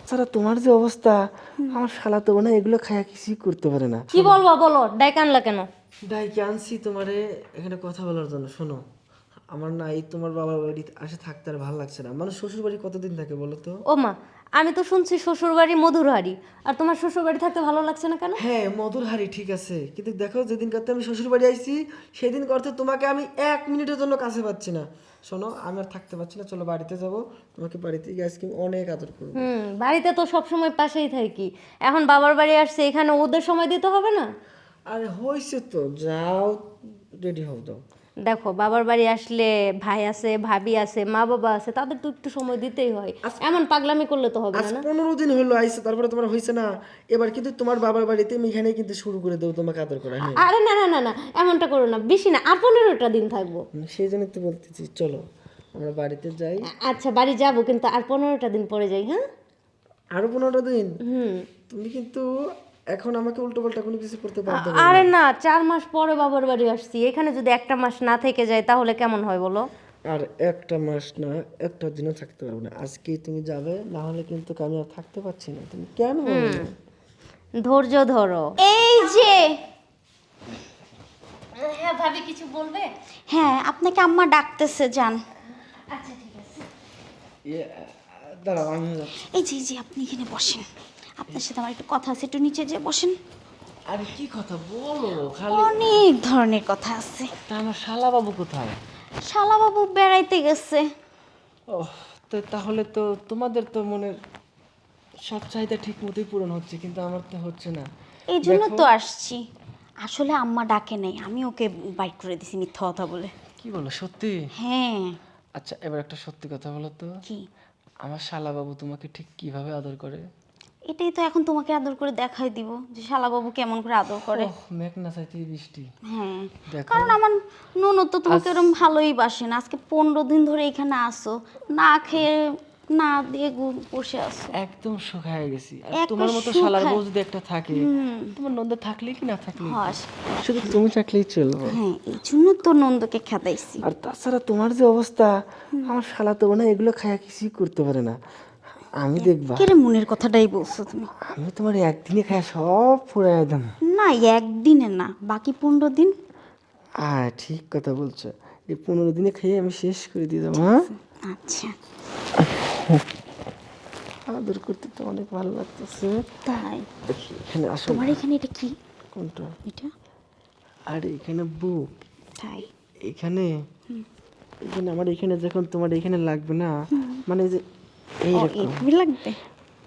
তাছাড়া তোমার যে অবস্থা, আমার শালা তো মনে হয় এগুলো খায়া কিছুই করতে পারে না। কি বলবো বলো, ডাইকা আনলা কেন? ডাইকে আনছি তোমারে এখানে কথা বলার জন্য। শোনো, আমার না এই তোমার বাবার বাড়ি আসে থাকতে আর ভালো লাগছে না। মানুষ শ্বশুর বাড়ি কতদিন থাকে বলো তো? ও মা, আমি তো শুনছি শ্বশুর বাড়ি মধুর হাড়ি, আর তোমার শ্বশুর বাড়ি থাকতে ভালো লাগছে না কেন? হ্যাঁ, মধুর হাড়ি ঠিক আছে, কিন্তু দেখো যেদিন করতে আমি শ্বশুর বাড়ি আইছি সেদিন করতে তোমাকে আমি 1 মিনিটের জন্য কাছে পাচ্ছি না। শোনো, আমি আর থাকতে পারছি না, চলো বাড়িতে যাব। তোমাকে বাড়িতে গিয়ে আজকে আমি অনেক আদর করবো। বাড়িতে তো সবসময় পাশেই থাকি, এখন বাবার বাড়ি আসছে, এখানে ওদের সময় দিতে হবে না? আরে হয়েছে তো, যাও রেডি হও দাও। দেখো, বাবার বাড়ি আসলে ভাই আছে, ভাবি আছে, মা বাবা আছে, তাদের তো একটু সময় দিতেই হয়। এমন পাগলামি করলে তো হবে আজ না না? 15 দিন হলো আইসে, তারপরে তোমার হয়েছে না? এবার কিন্তু তোমার বাবার বাড়িতে আমি এখানে কিন্তু শুরু করে দেবো তোমাকে আদর করা। হ্যাঁ, আরে না না না না, এমনটা করো না, বেশি না, আর 15টা দিন থাকবো। সেই জন্য তো বলতেছি, চলো আমরা বাড়িতে যাই। আচ্ছা, বাড়ি যাবো, কিন্তু আর 15টা দিন পরে যাই, হ্যাঁ? আরো 15 দিন? তুমি কিন্তু এখন আমাকে উল্টো পাল্টা কোনো কিছু করতে বাধ্য করো। আরে না, 4 মাস পরে বাবার বাড়ি আসছি, এখানে যদি একটা মাস না থেকে যায় তাহলে কেমন হয় বলো? আর একটা মাস না, একটা দিনও থাকতে পারবো না। আজকেই তুমি যাবে, না হলে কিন্তু আমি আর থাকতে পারছি না। তুমি কেন বলো না? ধৈর্য ধরো। এই যে, হ্যাঁ ভাবি, কিছু বলবে? হ্যাঁ আপনাকে আম্মা ডাকতেছে, যান। আচ্ছা ঠিক আছে। ইয়ে, দাঁড়াও আমি যাচ্ছি। এই যে আপনি এখানে বসেন, আপনার সাথে আমার একটু কথা আছে, একটু নিচে যেয়ে বসেন। আরে কি কথা বলো খালি? অনেক ধরনের কথা আছে। তা আমার শালা বাবু কোথায়? শালাবাবু বেড়াইতে গেছে। ও, তো তাহলে তো তোমাদের তো মনের সব চাহিদা ঠিক মতোই পূরণ হচ্ছে, কিন্তু আমার তো হচ্ছে না। এই জন্য তো আসছি। আসলে আম্মা ডাকে নাই, আমি ওকে বাইট করে দিছি মিথ্যা কথা বলে। কি বলো, সত্যি? হ্যাঁ। আচ্ছা, এবার একটা সত্যি কথা বলো তো, কি? আমার শালা বাবু তোমাকে ঠিক কিভাবে আদর করে? এটাই তো এখন তোমাকে আদর করে দেখাই দিব যে শালাবাবু কেমন করে আদর করে। ওহ, মেঘ না চাইতেই বৃষ্টি। হ্যাঁ, দেখো, কারণ আমার ননদ তো তোমাকে এরকম ভালোই বাসে না। আজকে 15 দিন ধরে এখানে আসো, না খেয়ে না দিয়ে বসে আসো। একদম শুকায় গেছি। আর একবার তোমার মতো শালার শুকায়। বউ যদি একটা থাকে, তোমার নন্দ থাকলেই কি না থাকলেই কি? হাস। শুধু তুমি থাকলেই চলবে। হ্যাঁ, এই জন্য তো নন্দকে খেদাইছি। আর তাছাড়া তোমার যে অবস্থা, আমার শালা তো মনে হয় এগুলো খায়া কিছুই করতে পারে না। আমি দেখবা, কেরে মনের কথাটাই বলছো তুমি? আমি তোমার একদিনে খায়া সব ফুরাই দাম। না, একদিনে না, বাকি 15 দিন। ঠিক কথা বলছো, এই 15 দিনে খেয়ে আমি শেষ করে দিয়ে যাবো। হ্যাঁ, আচ্ছা আদর করতে তো অনেক ভালো লাগতেছে। তাই? দেখি এখানে আসো। তোমার এখানে এটা কি? কোনটা? এটা? আরে এখানে বুক, তাই? এখানে এখানে আমার এখানে যখন তোমার এখানে লাগবে না, মানে যে ও, এইরকম। এইভাবে লাগবে?